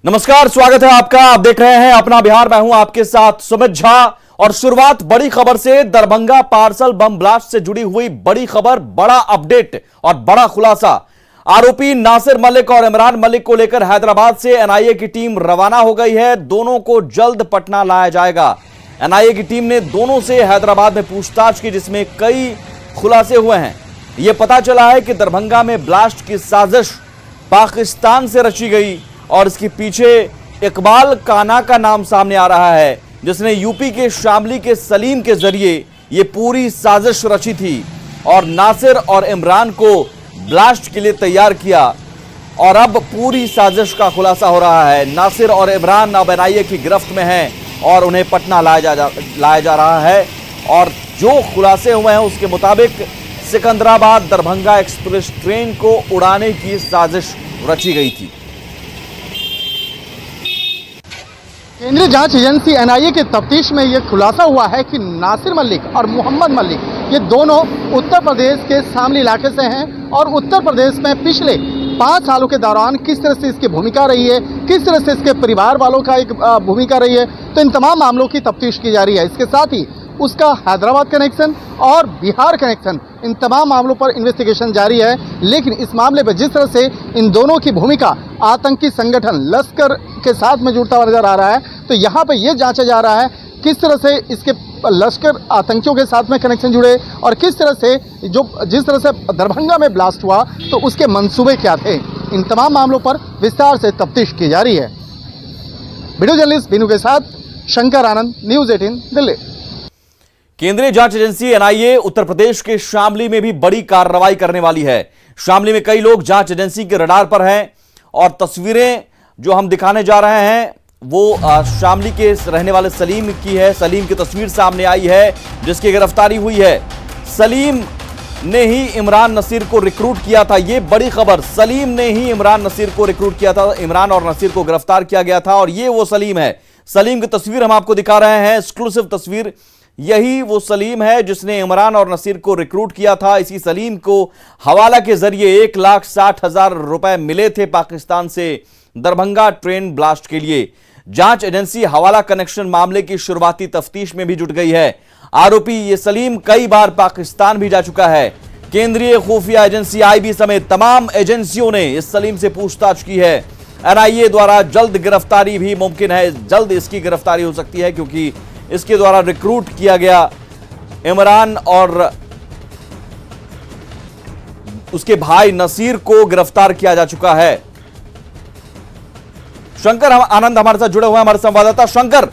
नमस्कार, स्वागत है आपका। आप देख रहे हैं अपना बिहार। मैं हूं आपके साथ सुमित झा और शुरुआत बड़ी खबर से। दरभंगा पार्सल बम ब्लास्ट से जुड़ी हुई बड़ी खबर, बड़ा अपडेट और बड़ा खुलासा। आरोपी नासिर मलिक और इमरान मलिक को लेकर हैदराबाद से एनआईए की टीम रवाना हो गई है। दोनों को जल्द पटना लाया जाएगा। एनआईए की टीम ने दोनों से हैदराबाद में पूछताछ की, जिसमें कई खुलासे हुए हैं। यह पता चला है कि दरभंगा में ब्लास्ट की साजिश पाकिस्तान से रची गई और इसके पीछे इकबाल काना का नाम सामने आ रहा है, जिसने यूपी के शामली के सलीम के जरिए यह पूरी साजिश रची थी और नासिर और इमरान को ब्लास्ट के लिए तैयार किया। और अब पूरी साजिश का खुलासा हो रहा है। नासिर और इमरान अब एनआईए की गिरफ्त में हैं और उन्हें पटना लाया जा रहा है। और जो खुलासे हुए हैं उसके मुताबिक सिकंदराबाद दरभंगा एक्सप्रेस ट्रेन को उड़ाने की साजिश रची गई थी। केंद्रीय जांच एजेंसी एनआईए की तफ्तीश में यह खुलासा हुआ है कि नासिर मलिक और मोहम्मद मलिक ये दोनों उत्तर प्रदेश के शामली इलाके से हैं और उत्तर प्रदेश में पिछले 5 सालों के दौरान किस तरह से इसकी भूमिका रही है, किस तरह से इसके परिवार वालों का एक भूमिका रही है, तो इन तमाम मामलों की तफ्तीश की जा रही है। इसके साथ ही उसका हैदराबाद कनेक्शन और बिहार कनेक्शन, इन तमाम मामलों पर इन्वेस्टिगेशन जारी है। लेकिन इस मामले पर जिस तरह से इन दोनों की भूमिका आतंकी संगठन लश्कर के साथ में जुड़ता हुआ नजर आ रहा है, तो यहाँ पे ये जांचा जा रहा है किस तरह से इसके लश्कर आतंकियों के साथ में कनेक्शन जुड़े और किस तरह से जिस तरह से दरभंगा में ब्लास्ट हुआ तो उसके मंसूबे क्या थे। इन तमाम मामलों पर विस्तार से तफ्तीश की जा रही है। वीडियो जर्नलिस्ट बीनू के साथ शंकर आनंद, न्यूज़ 18 दिल्ली। केंद्रीय जांच एजेंसी एनआईए उत्तर प्रदेश के शामली में भी बड़ी कार्रवाई करने वाली है। शामली में कई लोग जांच एजेंसी के रडार पर हैं और तस्वीरें जो हम दिखाने जा रहे हैं वो शामली के रहने वाले सलीम की है। सलीम की तस्वीर सामने आई है जिसकी गिरफ्तारी हुई है। सलीम ने ही इमरान नसीर को रिक्रूट किया था। ये बड़ी खबर, सलीम ने ही इमरान नसीर को रिक्रूट किया था। इमरान और नसीर को गिरफ्तार किया गया था और ये वो सलीम है। सलीम की तस्वीर हम आपको दिखा रहे हैं, एक्सक्लूसिव तस्वीर। यही वो सलीम है जिसने इमरान और नसीर को रिक्रूट किया था। इसी सलीम को हवाला के जरिए 1,60,000 रुपए मिले थे पाकिस्तान से दरभंगा ट्रेन ब्लास्ट के लिए। जांच एजेंसी हवाला कनेक्शन मामले की शुरुआती तफ्तीश में भी जुट गई है। आरोपी ये सलीम कई बार पाकिस्तान भी जा चुका है। केंद्रीय खुफिया एजेंसी आईबी समेत तमाम एजेंसियों ने इस सलीम से पूछताछ की है। एनआईए द्वारा जल्द गिरफ्तारी भी मुमकिन है। जल्द इसकी गिरफ्तारी हो सकती है क्योंकि इसके द्वारा रिक्रूट किया गया इमरान और उसके भाई नसीर को गिरफ्तार किया जा चुका है। शंकर आनंद हमारे साथ जुड़े हुए हैं, हमारे संवाददाता। शंकर,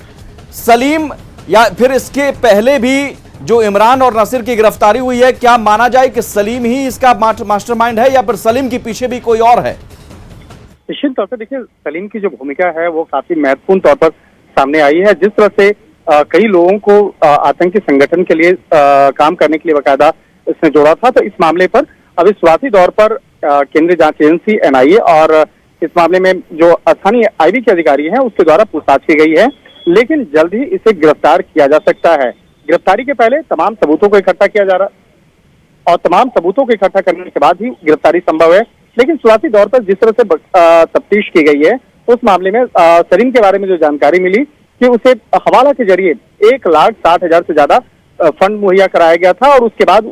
सलीम या फिर इसके पहले भी जो इमरान और नसीर की गिरफ्तारी हुई है, क्या माना जाए कि सलीम ही इसका मास्टरमाइंड है या फिर सलीम के पीछे भी कोई और है? निश्चित तौर पर देखिए, सलीम की जो भूमिका है वो काफी महत्वपूर्ण तौर पर सामने आई है। जिस तरह से कई लोगों को आतंकी संगठन के लिए काम करने के लिए बाकायदा इसने जोड़ा था, तो इस मामले पर अभी शुरुआती दौर पर केंद्रीय जांच एजेंसी एनआईए और इस मामले में जो स्थानीय आईबी के अधिकारी हैं उसके द्वारा पूछताछ की गई है। लेकिन जल्द ही इसे गिरफ्तार किया जा सकता है। गिरफ्तारी के पहले तमाम सबूतों को इकट्ठा किया जा रहा और तमाम सबूतों को इकट्ठा करने के बाद ही गिरफ्तारी संभव है। लेकिन शुरुआती दौर पर जिस तरह से तफ्तीश की गई है उस मामले में सलीम के बारे में जो जानकारी मिली कि उसे हवाला के जरिए 1,60,000 से ज्यादा फंड मुहैया कराया गया था और उसके बाद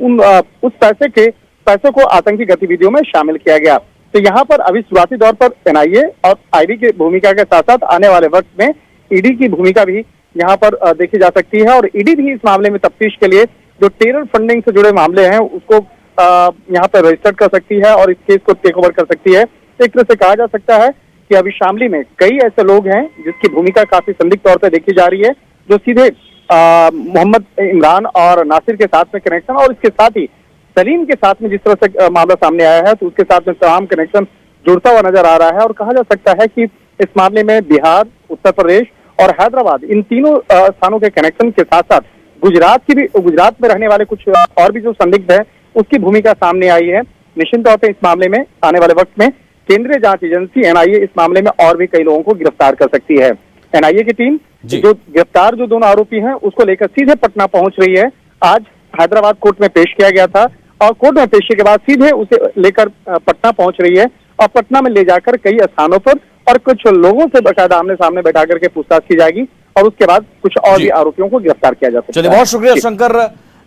उस पैसे को आतंकी गतिविधियों में शामिल किया गया। तो यहाँ पर अभी शुरुआती दौर पर एनआईए और आईबी की भूमिका के साथ साथ आने वाले वक्त में ईडी की भूमिका भी यहाँ पर देखी जा सकती है और ईडी भी इस मामले में तफ्तीश के लिए जो टेरर फंडिंग से जुड़े मामले हैं उसको यहाँ पर रजिस्टर कर सकती है और इस केस को टेक ओवर कर सकती है। एक तरह से कहा जा सकता है कि अभी शामली में कई ऐसे लोग हैं जिसकी भूमिका काफी संदिग्ध तौर पर देखी जा रही है, जो सीधे मोहम्मद इमरान और नासिर के साथ में कनेक्शन और इसके साथ ही सलीम के साथ में जिस तरह से मामला सामने आया है तो उसके साथ में तमाम कनेक्शन जुड़ता हुआ नजर आ रहा है। और कहा जा सकता है कि इस मामले में बिहार, उत्तर प्रदेश और हैदराबाद, इन तीनों स्थानों के कनेक्शन के साथ साथ गुजरात में रहने वाले कुछ और भी जो संदिग्ध है उसकी भूमिका सामने आई है। निश्चित तौर पर इस मामले में आने वाले वक्त में केंद्रीय जांच एजेंसी एनआईए इस मामले में और भी कई लोगों को गिरफ्तार कर सकती है। एनआईए की टीम जो गिरफ्तार जो दोनों आरोपी हैं उसको लेकर सीधे पटना पहुंच रही है। आज हैदराबाद कोर्ट में पेश किया गया था और कोर्ट में पेशी के बाद सीधे उसे लेकर पटना पहुंच रही है और पटना में ले जाकर कई स्थानों पर और कुछ लोगों से बाकायदा आमने सामने बैठा करके पूछताछ की जाएगी और उसके बाद कुछ और भी आरोपियों को गिरफ्तार किया जा सकता है। चलिए, बहुत शुक्रिया शंकर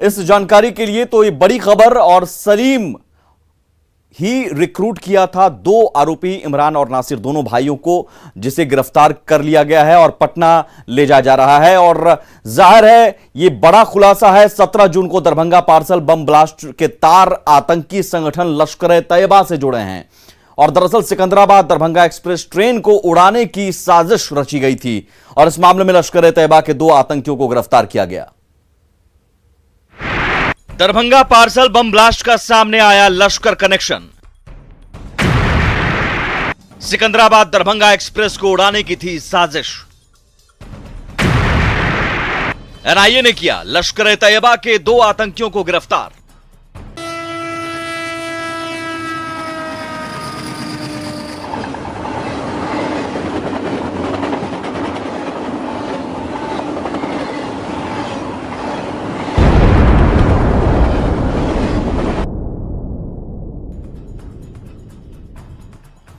इस जानकारी के लिए। तो ये बड़ी खबर, और सलीम ही रिक्रूट किया था 2 आरोपी इमरान और नासिर, दोनों भाइयों को, जिसे गिरफ्तार कर लिया गया है और पटना ले जाया जा रहा है। और जाहिर है ये बड़ा खुलासा है। 17 जून को दरभंगा पार्सल बम ब्लास्ट के तार आतंकी संगठन लश्कर-ए-तैयबा से जुड़े हैं और दरअसल सिकंदराबाद दरभंगा एक्सप्रेस ट्रेन को उड़ाने की साजिश रची गई थी और इस मामले में लश्कर-ए-तैयबा के 2 आतंकियों को गिरफ्तार किया गया। दरभंगा पार्सल बम ब्लास्ट का सामने आया लश्कर कनेक्शन। सिकंदराबाद दरभंगा एक्सप्रेस को उड़ाने की थी साजिश। एनआईए ने किया लश्कर-ए-तैयबा के 2 आतंकियों को गिरफ्तार।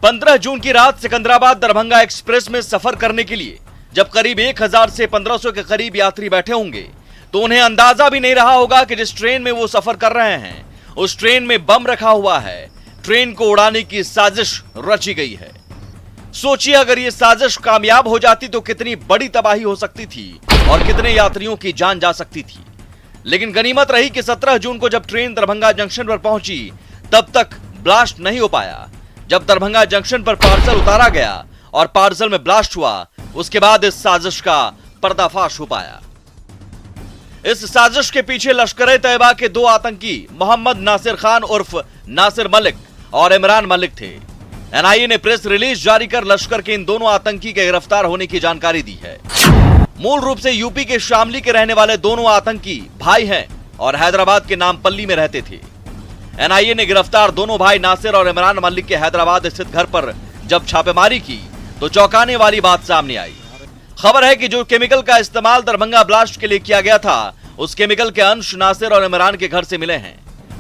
पंद्रह जून की रात सिकंदराबाद दरभंगा एक्सप्रेस में सफर करने के लिए जब करीब 1000 से 1500 के करीब यात्री बैठे होंगे तो उन्हें अंदाजा भी नहीं रहा होगा कि जिस ट्रेन में वो सफर कर रहे हैं उस ट्रेन में बम रखा हुआ है। ट्रेन को उड़ाने की साजिश रची गई है। सोचिए, अगर ये साजिश कामयाब हो जाती तो कितनी बड़ी तबाही हो सकती थी और कितने यात्रियों की जान जा सकती थी। लेकिन गनीमत रही कि 17 जून को जब ट्रेन दरभंगा जंक्शन पर पहुंची तब तक ब्लास्ट नहीं हो पाया। जब दरभंगा जंक्शन पर पार्सल उतारा गया और पार्सल में ब्लास्ट हुआ, उसके बाद इस साजिश का पर्दाफाश हो पाया। इस साजिश के पीछे लश्कर-ए-तैयबा के 2 आतंकी मोहम्मद नासिर खान उर्फ नासिर मलिक और इमरान मलिक थे। एनआईए ने प्रेस रिलीज जारी कर लश्कर के इन दोनों आतंकी के गिरफ्तार होने की जानकारी दी है। मूल रूप से यूपी के शामली के रहने वाले दोनों आतंकी भाई हैं और हैदराबाद के नामपल्ली में रहते थे। एनआईए ने गिरफ्तार दोनों भाई नासिर और इमरान मलिक के हैदराबाद स्थित घर पर जब छापेमारी की तो चौंकाने वाली बात सामने आई। खबर है कि जो केमिकल का इस्तेमाल दरभंगा ब्लास्ट के लिए किया गया था उस केमिकल के अंश नासिर और इमरान के घर से मिले हैं।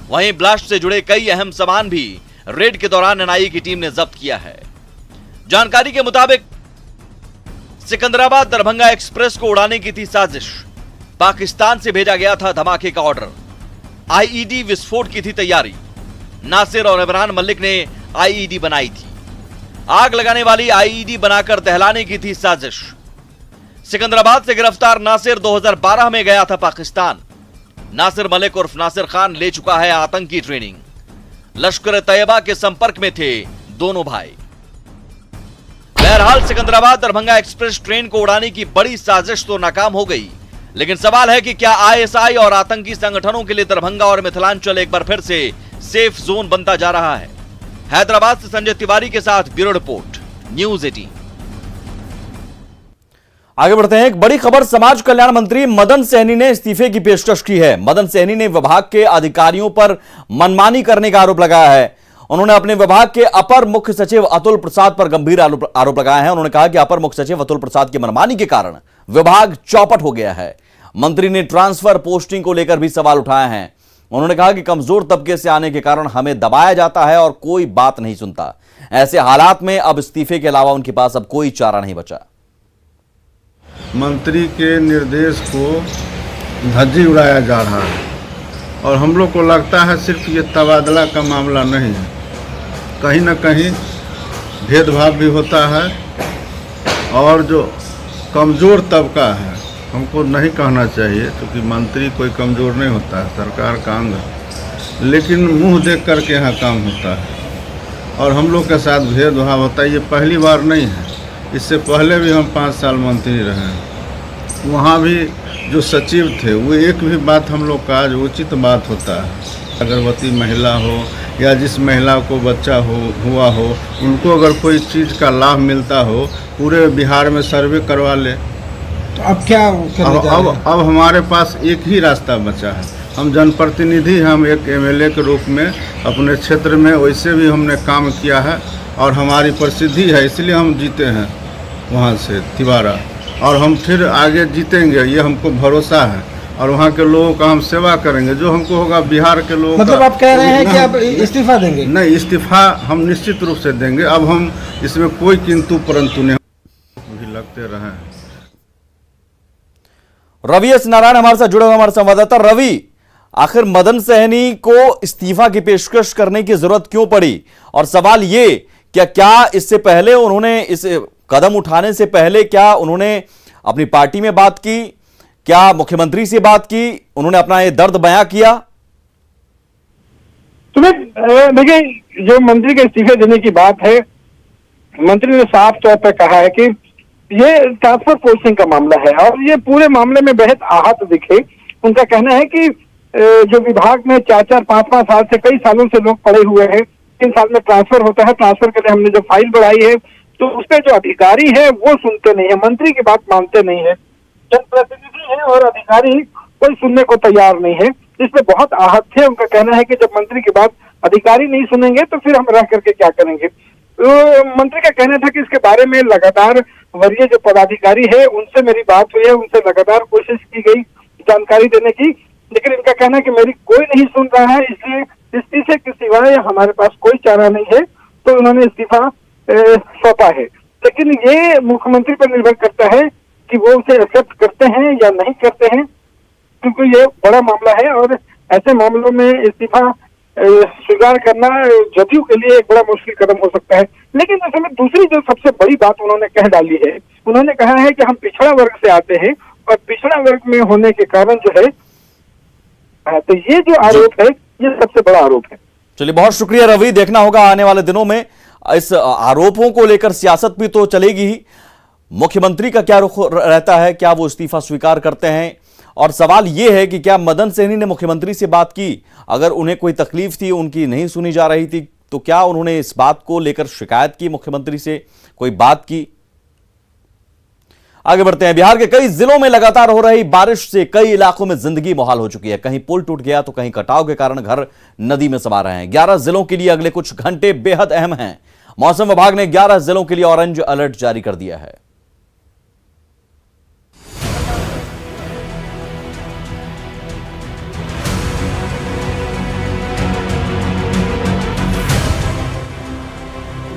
वहीं ब्लास्ट से जुड़े कई अहम सामान भी रेड के दौरान एनआईए की टीम ने जब्त किया है। जानकारी के मुताबिक सिकंदराबाद दरभंगा एक्सप्रेस को उड़ाने की थी साजिश। पाकिस्तान से भेजा गया था धमाके का ऑर्डर। आईईडी विस्फोट की थी तैयारी। नासिर और इमरान मलिक ने आईईडी बनाई थी। आग लगाने वाली आईईडी बनाकर दहलाने की थी साजिश। सिकंदराबाद से गिरफ्तार नासिर 2012 में गया था पाकिस्तान। नासिर मलिक उर्फ नासिर खान ले चुका है आतंकी ट्रेनिंग। लश्कर-ए-तैयबा के संपर्क में थे दोनों भाई। बहरहाल सिकंदराबाद दरभंगा एक्सप्रेस ट्रेन को उड़ाने की बड़ी साजिश तो नाकाम हो गई, लेकिन सवाल है कि क्या आईएसआई और आतंकी संगठनों के लिए दरभंगा और मिथिलांचल एक बार फिर से सेफ जोन बनता जा रहा है। हैदराबाद से संजय तिवारी के साथ ब्यूरो रिपोर्ट, न्यूज़ 18। आगे बढ़ते हैं। एक बड़ी खबर, समाज कल्याण मंत्री मदन सहनी ने इस्तीफे की पेशकश की है। मदन सहनी ने विभाग के अधिकारियों पर मनमानी करने का आरोप लगाया है। उन्होंने अपने विभाग के अपर मुख्य सचिव अतुल प्रसाद पर गंभीर आरोप लगाए हैं। उन्होंने कहा कि अपर मुख्य सचिव अतुल प्रसाद की मनमानी के कारण विभाग चौपट हो गया है। मंत्री ने ट्रांसफर पोस्टिंग को लेकर भी सवाल उठाए हैं। उन्होंने कहा कि कमजोर तबके से आने के कारण हमें दबाया जाता है और कोई बात नहीं सुनता। ऐसे हालात में अब इस्तीफे के अलावा उनके पास अब कोई चारा नहीं बचा। मंत्री के निर्देश को धज्जी उड़ाया जा रहा है और हम लोग को लगता है सिर्फ ये तबादला का मामला नहीं है, कहीं ना कहीं भेदभाव भी होता है और जो कमज़ोर तबका है हमको नहीं कहना चाहिए क्योंकि मंत्री कोई कमज़ोर नहीं होता है, सरकार का अंग है, लेकिन मुंह देख करके यहाँ काम होता है और हम लोग के साथ भेदभाव होता है। ये पहली बार नहीं है, इससे पहले भी हम 5 साल मंत्री रहे हैं। वहाँ भी जो सचिव थे वो एक भी बात हम लोग का आज उचित बात होता है। गर्भवती महिला हो या जिस महिला को बच्चा हुआ हो उनको अगर कोई चीज़ का लाभ मिलता हो पूरे बिहार में सर्वे करवा ले। तो अब क्या अब हमारे पास एक ही रास्ता बचा है। हम जनप्रतिनिधि हैं, हम एक एमएलए के रूप में अपने क्षेत्र में वैसे भी हमने काम किया है और हमारी प्रसिद्धि है, इसलिए हम जीते हैं वहाँ से तिवारा और हम फिर आगे जीतेंगे, ये हमको भरोसा है। और वहाँ के लोगों का हम सेवा करेंगे। जो हमको होगा बिहार के लोगों मतलब का, आप कह रहे हैं कि आप इस्तीफा देंगे? नहीं, इस्तीफा हम निश्चित रूप से देंगे। अब हम इसमें कोई किंतु परंतु नहीं, मुझे लगते रहे। रवि एस नारायण हमारे साथ जुड़े हुए हमारे संवाददाता। रवि, आखिर मदन सहनी को इस्तीफा की पेशकश करने की जरूरत क्यों पड़ी? और सवाल ये, क्या इससे पहले उन्होंने, इस कदम उठाने से पहले क्या उन्होंने अपनी पार्टी में बात की? क्या मुख्यमंत्री से बात की? उन्होंने अपना ये दर्द बयां किया? देखिए, जो मंत्री के इस्तीफे देने की बात है, मंत्री ने साफ तौर पर कहा है कि ये ट्रांसफर पोस्टिंग का मामला है और ये पूरे मामले में बेहद आहत दिखे। उनका कहना है कि जो विभाग में 4-4, 5-5 साल से, कई सालों से लोग पड़े हुए हैं, 3 साल में ट्रांसफर होता है। ट्रांसफर के लिए हमने जो फाइल बढ़ाई है तो उसपे जो अधिकारी है वो सुनते नहीं है, मंत्री की बात मानते नहीं है। जनप्रतिनिधि है और अधिकारी कोई सुनने को तैयार नहीं है। इसमें बहुत आहत थे। उनका कहना है कि जब मंत्री की बात अधिकारी नहीं सुनेंगे तो फिर हम रह करके क्या करेंगे। तो मंत्री का कहना था कि इसके बारे में लगातार वरीय जो पदाधिकारी है उनसे मेरी बात हुई है, उनसे लगातार कोशिश की गई जानकारी देने की, लेकिन इनका कहना है कि मेरी कोई नहीं सुन रहा है, इसलिए इस्तीफे के सिवाय हमारे पास कोई चारा नहीं है। तो उन्होंने इस्तीफा सौंपा है, लेकिन ये मुख्यमंत्री पर निर्भर करता है कि वो उसे एक्सेप्ट करते हैं या नहीं करते हैं, क्योंकि ये बड़ा मामला है और ऐसे मामलों में इस्तीफा स्वीकार करना जदयू के लिए एक बड़ा मुश्किल कदम हो सकता है। लेकिन इसमें दूसरी जो सबसे बड़ी बात उन्होंने कह डाली है, उन्होंने कहा है कि हम पिछड़ा वर्ग से आते हैं और पिछड़ा वर्ग में होने के कारण जो है, तो ये जो आरोप है ये सबसे बड़ा आरोप है। चलिए, बहुत शुक्रिया रवि। देखना होगा आने वाले दिनों में इस आरोपों को लेकर सियासत भी तो चलेगी ही। मुख्यमंत्री का क्या रुख रहता है, क्या वो इस्तीफा स्वीकार करते हैं? और सवाल यह है कि क्या मदन सहनी ने मुख्यमंत्री से बात की? अगर उन्हें कोई तकलीफ थी, उनकी नहीं सुनी जा रही थी, तो क्या उन्होंने इस बात को लेकर शिकायत की मुख्यमंत्री से, कोई बात की? आगे बढ़ते हैं। बिहार के कई जिलों में लगातार हो रही बारिश से कई इलाकों में जिंदगी मुहाल हो चुकी है। कहीं पुल टूट गया तो कहीं कटाव के कारण घर नदी में समा रहे हैं। 11 जिलों के लिए अगले कुछ घंटे बेहद अहम हैं। मौसम विभाग ने 11 जिलों के लिए ऑरेंज अलर्ट जारी कर दिया है।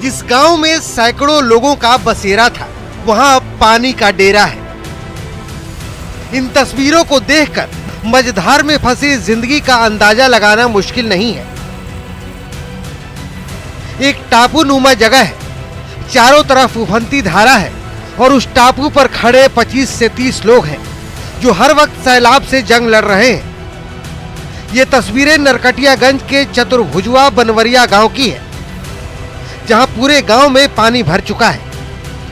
जिस गांव में सैकड़ों लोगों का बसेरा था, वहां अब पानी का डेरा है। इन तस्वीरों को देखकर मझधार में फंसी जिंदगी का अंदाजा लगाना मुश्किल नहीं है। एक टापू नुमा जगह है, चारों तरफ उफनती धारा है और उस टापू पर खड़े 25 से 30 लोग हैं जो हर वक्त सैलाब से जंग लड़ रहे हैं। ये तस्वीरें नरकटियागंज के चतुर्भुजवा बनवरिया गांव की है, जहां पूरे गांव में पानी भर चुका है।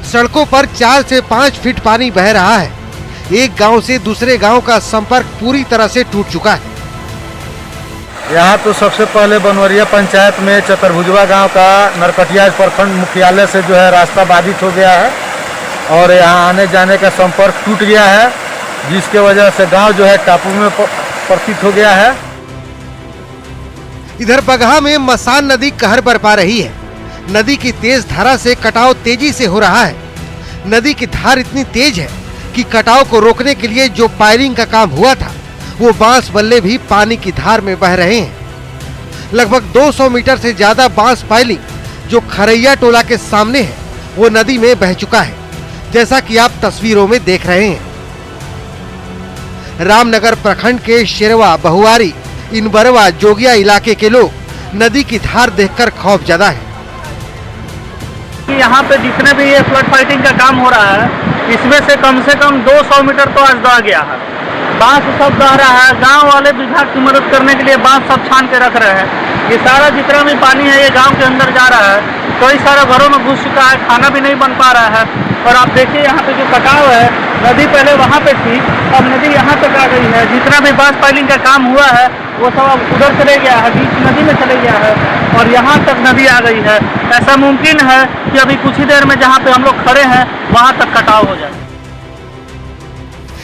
सड़कों पर 4 से 5 फीट पानी बह रहा है। एक गांव से दूसरे गांव का संपर्क पूरी तरह से टूट चुका है। यहाँ तो सबसे पहले बनवरिया पंचायत में चतुर्भुजवा गांव का नरकटिया प्रखंड मुख्यालय से जो है रास्ता बाधित हो गया है और यहाँ आने जाने का संपर्क टूट गया है, जिसके वजह से गांव जो है टापू में प्रतीत हो गया है। इधर बगहा में मसान नदी कहर बरपा रही है। नदी की तेज धारा से कटाव तेजी से हो रहा है। नदी की धार इतनी तेज है कि कटाव को रोकने के लिए जो पायलिंग का काम हुआ था, वो बांस बल्ले भी पानी की धार में बह रहे हैं। लगभग 200 मीटर से ज्यादा बांस पायलिंग जो खरैया टोला के सामने है, वो नदी में बह चुका है, जैसा कि आप तस्वीरों में देख रहे हैं। रामनगर प्रखंड के शेरवा, बहुआरी, इनबरवा, जोगिया इलाके के लोग नदी की धार देखकर खौफजदा है। यहाँ पे जितने भी ये फ्लड फाइटिंग का काम हो रहा है, इसमें से कम 200 मीटर तो आज दह गया है। बांस सब दह रहा है। गांव वाले विभाग की मदद करने के लिए बांस सब छान के रख रहे हैं। ये सारा जितना भी पानी है ये गांव के अंदर जा रहा है। कई सारे घरों में घुस चुका है, खाना भी नहीं बन पा रहा है। और आप देखिए यहाँ पे जो कटाव है, नदी पहले वहाँ पे थी, अब नदी यहाँ तक आ गई है। जितना भी बांस पाइलिंग का काम हुआ है वो सब अब उधर चले गया है, बीच नदी में चले गया है और यहाँ तक नदी आ गई है। ऐसा मुमकिन है कि अभी कुछ ही देर में जहाँ पे हम लोग खड़े हैं वहाँ तक कटाव हो जाए।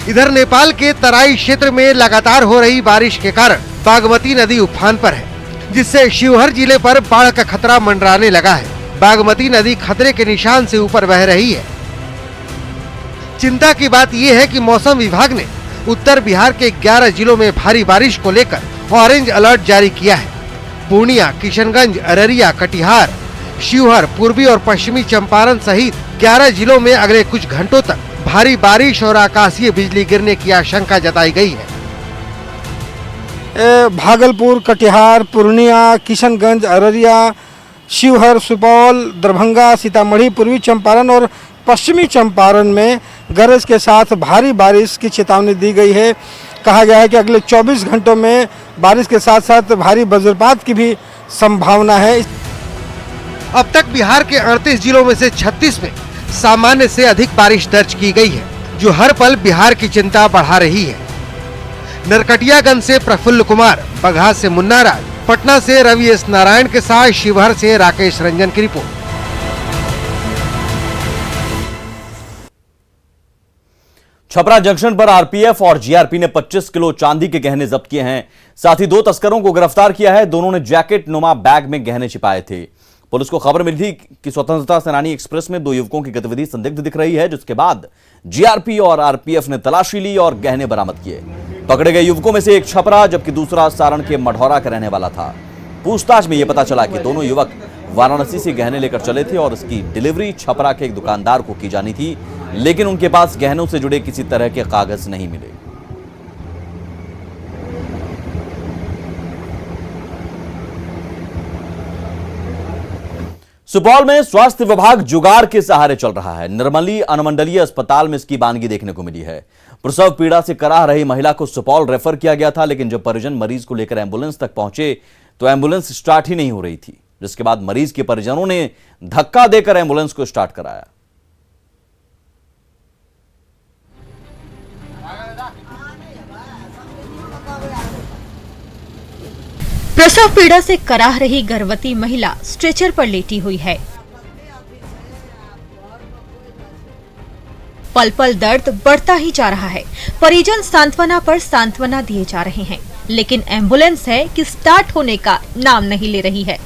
इधर नेपाल के तराई क्षेत्र में लगातार हो रही बारिश के कारण बागमती नदी उफान पर है, जिससे शिवहर जिले पर बाढ़ का खतरा मंडराने लगा है। बागमती नदी खतरे के निशान से ऊपर बह रही है। चिंता की बात यह है कि मौसम विभाग ने उत्तर बिहार के 11 जिलों में भारी बारिश को लेकर ऑरेंज अलर्ट जारी किया है। पूर्णिया, किशनगंज, अररिया, कटिहार, शिवहर, पूर्वी और पश्चिमी चंपारण सहित 11 जिलों में अगले कुछ घंटों तक भारी बारिश और आकाशीय बिजली गिरने की आशंका जताई गई है। भागलपुर, कटिहार, पूर्णिया, किशनगंज, अररिया, शिवहर, सुपौल, दरभंगा, सीतामढ़ी, पूर्वी चंपारण और पश्चिमी चंपारण में गरज के साथ भारी बारिश की चेतावनी दी गई है। कहा गया है कि अगले 24 घंटों में बारिश के साथ साथ भारी वज्रपात की भी संभावना है। अब तक बिहार के 38 जिलों में से 36 में सामान्य से अधिक बारिश दर्ज की गई है, जो हर पल बिहार की चिंता बढ़ा रही है। नरकटियागंज से प्रफुल्ल कुमार, बगहा से मुन्ना राज, पटना से रवि एस नारायण के साथ शिवहर से राकेश रंजन की रिपोर्ट। छपरा जंक्शन पर आरपीएफ और जीआरपी ने 25 किलो चांदी के गहने जब्त किए हैं। साथ ही 2 तस्करों को गिरफ्तार किया है। दोनों ने जैकेट नुमा बैग में गहने छिपाए थे। पुलिस को खबर मिली थी कि स्वतंत्रता सेनानी एक्सप्रेस में 2 युवकों की गतिविधि संदिग्ध दिख रही है, जिसके बाद जीआरपी और आरपीएफ ने तलाशी ली और गहने बरामद किए। पकड़े गए युवकों में से एक छपरा जबकि दूसरा सारण के मढ़ौरा का रहने वाला था। पूछताछ में यह पता चला कि दोनों युवक वाराणसी से गहने लेकर चले थे और इसकी डिलीवरी छपरा के एक दुकानदार को की जानी थी, लेकिन उनके पास गहनों से जुड़े किसी तरह के कागज नहीं मिले। सुपौल में स्वास्थ्य विभाग जुगाड़ के सहारे चल रहा है। निर्मली अनुमंडलीय अस्पताल में इसकी वानगी देखने को मिली है। प्रसव पीड़ा से कराह रही महिला को सुपौल रेफर किया गया था, लेकिन जब परिजन मरीज को लेकर एम्बुलेंस तक पहुंचे तो एम्बुलेंस स्टार्ट ही नहीं हो रही थी, जिसके बाद मरीज के परिजनों ने धक्का देकर एम्बुलेंस को स्टार्ट कराया। प्रसव पीड़ा से कराह रही गर्भवती महिला स्ट्रेचर पर लेटी हुई है। पल पल दर्द बढ़ता ही जा रहा है। परिजन सांत्वना पर सांत्वना दिए जा रहे हैं, लेकिन एम्बुलेंस है कि स्टार्ट होने का नाम नहीं ले रही है।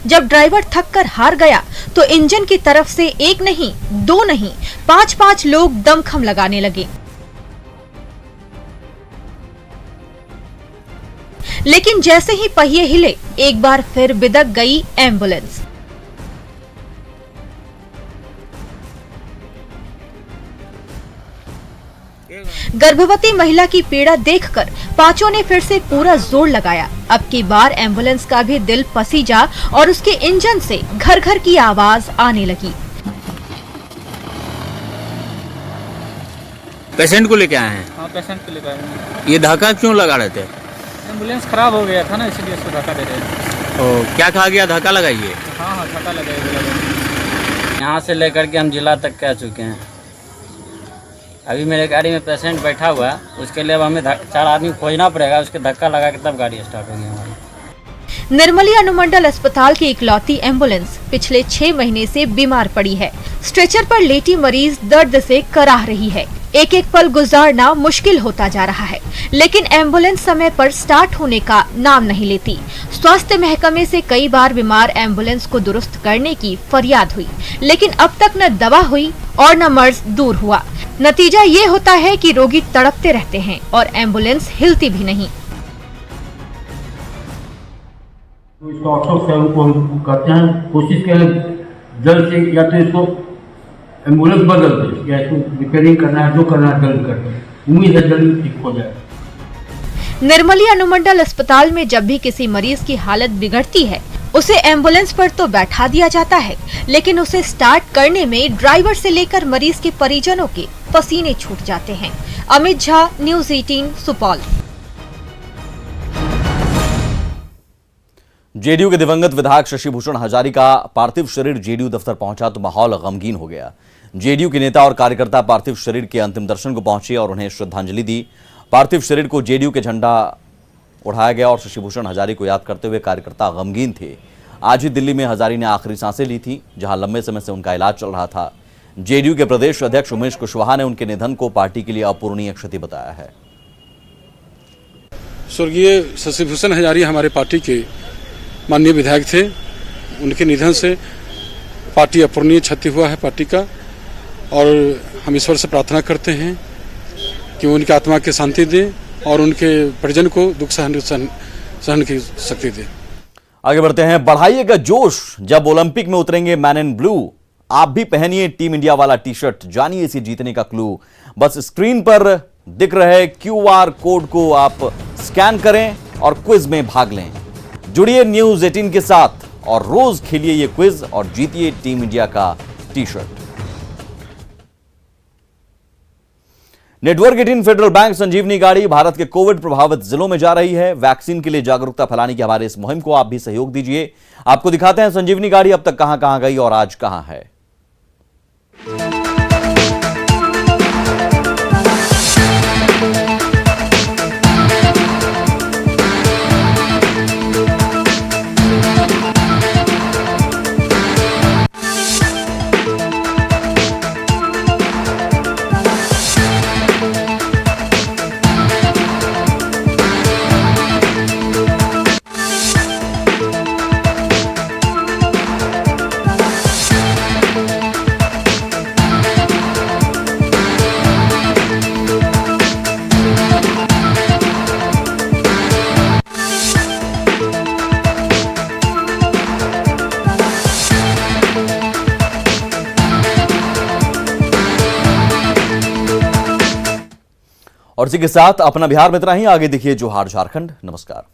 जब ड्राइवर थक कर हार गया तो इंजन की तरफ से 1 नहीं, 2 नहीं, 5-5 लोग दमखम लगाने लगे। लेकिन जैसे ही पहिए हिले, एक बार फिर बिदक गई एम्बुलेंस। गर्भवती महिला की पीड़ा देखकर पांचों ने फिर से पूरा जोर लगाया। अब की बार एम्बुलेंस का भी दिल पसीजा और उसके इंजन से घर घर की आवाज आने लगी। पेशेंट को लेके आए हैं? हाँ, पेशेंट को लेके आए हैं। ये धक्का क्यों लगा रहे थे? एम्बुलेंस खराब हो गया था ना, इसलिए उसको धक्का दे रहे थे। क्या कहा गया? धक्का लगाइए। हाँ, धक्का लगाइए। यहाँ से लेकर के हम जिला तक कह चुके हैं। अभी मेरे गाड़ी में पेशेंट बैठा हुआ है, उसके लिए अब हमें 4 आदमी खोजना पड़ेगा, उसके धक्का लगा के तब गाड़ी स्टार्ट होगी हमारी। निर्मली अनुमंडल अस्पताल की इकलौती एम्बुलेंस पिछले 6 महीने से बीमार पड़ी है। स्ट्रेचर पर लेटी मरीज दर्द से कराह रही है। एक एक पल गुजारना मुश्किल होता जा रहा है, लेकिन एम्बुलेंस समय पर स्टार्ट होने का नाम नहीं लेती। स्वास्थ्य महकमे से कई बार बीमार एम्बुलेंस को दुरुस्त करने की फरियाद हुई, लेकिन अब तक न दवा हुई और न मर्ज दूर हुआ। नतीजा ये होता है कि रोगी तड़पते रहते हैं और एम्बुलेंस हिलती भी नहीं। इसको अक्सर से उनको हम करते हैं, कोशिश करें जल्द से, या तो इसको एम्बुलेंस बदल दे या इसको रिपेयरिंग करना है, जो करना है जल्द करें। उम्मीद है जल्द ठीक हो जाए। निर्मली अनुमंडल अस्पताल में जब भी किसी मरीज की हालत बिगड़ती है, उसे एम्बुलेंस पर तो बैठा दिया जाता है, लेकिन उसे स्टार्ट करने में ड्राइवर से लेकर मरीज के परिजनों के पसीने छूट जाते हैं। अमित झा, न्यूज़ 18, सुपौल। जेडीयू के दिवंगत विधायक शशि भूषण हजारी का पार्थिव शरीर जेडीयू दफ्तर पहुंचा तो माहौल गमगीन हो गया। जेडीयू के नेता और कार्यकर्ता पार्थिव शरीर के अंतिम दर्शन को पहुंचे और उन्हें श्रद्धांजलि दी। पार्थिव शरीर को जेडीयू के झंडा उठाया गया और शशि भूषण हजारी को याद करते हुए कार्यकर्ता गमगीन थे। आज ही दिल्ली में हजारी ने आखिरी सांसें ली थी, जहां लंबे समय से उनका इलाज चल रहा था। जेडीयू के प्रदेश अध्यक्ष उमेश कुशवाहा ने उनके निधन को पार्टी के लिए अपूरणीय क्षति बताया है। स्वर्गीय शशि भूषण हजारी हमारे पार्टी के माननीय विधायक थे। उनके निधन से पार्टी अपूरणीय क्षति हुआ है पार्टी का, और हम ईश्वर से प्रार्थना करते हैं कि उनकी आत्मा की शांति दे और उनके परिजन को दुख सहन की शक्ति दे। आगे बढ़ते हैं। बढ़ाइएगा जोश जब ओलंपिक में उतरेंगे मैन इन ब्लू। आप भी पहनिए टीम इंडिया वाला टी शर्ट, जानिए इसे जीतने का क्लू। बस स्क्रीन पर दिख रहे QR कोड को आप स्कैन करें और क्विज में भाग लें। जुड़िए न्यूज 18 के साथ और रोज खेलिए ये क्विज और जीतिए टीम इंडिया का T shirt. Network 18 Federal Bank Sanjeevani गाड़ी भारत के कोविड प्रभावित जिलों में जा रही है। वैक्सीन के लिए जागरूकता फैलाने की हमारे इस मुहिम को आप भी सहयोग दीजिए। आपको दिखाते हैं संजीवनी गाड़ी अब तक कहां कहां गई और आज कहां है। और इसी के साथ अपना बिहार में इतना ही। आगे देखिए जोहार झारखंड। नमस्कार।